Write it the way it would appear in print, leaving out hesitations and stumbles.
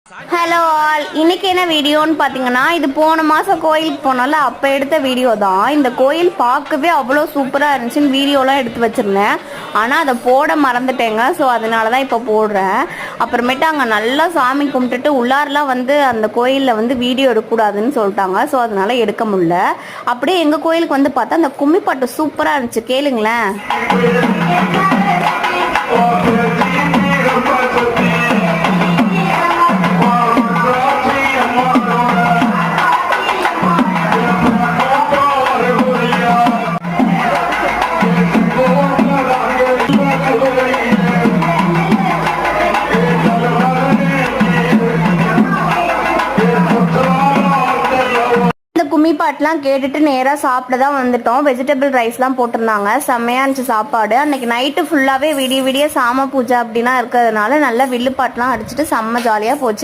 Hello all, இன்னைக்கு என்ன வீடியோன்னு பார்த்தீங்கன்னா, இது போன மாதம் கோயிலுக்கு போனால அப்போ எடுத்த வீடியோ தான். இந்த கோயில் பார்க்கவே அவ்வளோ சூப்பராக இருந்துச்சுன்னு வீடியோலாம் எடுத்து வச்சுருந்தேன். ஆனால் அதை போட மறந்துட்டேங்க. ஸோ அதனால தான் இப்போ போடுறேன். அப்புறமேட்டு அங்கே நல்லா சாமி கும்பிட்டுட்டு உள்ளாரெலாம் வந்து அந்த கோயிலில் வந்து வீடியோ எடுக்கக்கூடாதுன்னு சொல்லிட்டாங்க. ஸோ அதனால எடுக்க முடியல. அப்படியே எங்கள் கோயிலுக்கு வந்து பார்த்தா அந்த கும்மி பாட்டு சூப்பராக இருந்துச்சு, கேளுங்களேன். கும்மி பாட்டுலாம் கேட்டுட்டு நேராக சாப்பிட தான் வந்துட்டோம். வெஜிடபிள் ரைஸ்லாம் போட்டிருந்தாங்க, செம்மையாக இருந்துச்சு சாப்பாடு. அன்றைக்கி நைட்டு ஃபுல்லாகவே விடிய விடிய சாம பூஜை அப்படின்னா இருக்கிறதுனால நல்லா வில்லு பாட்டுலாம் அடிச்சுட்டு செம்ம ஜாலியாக போச்சு.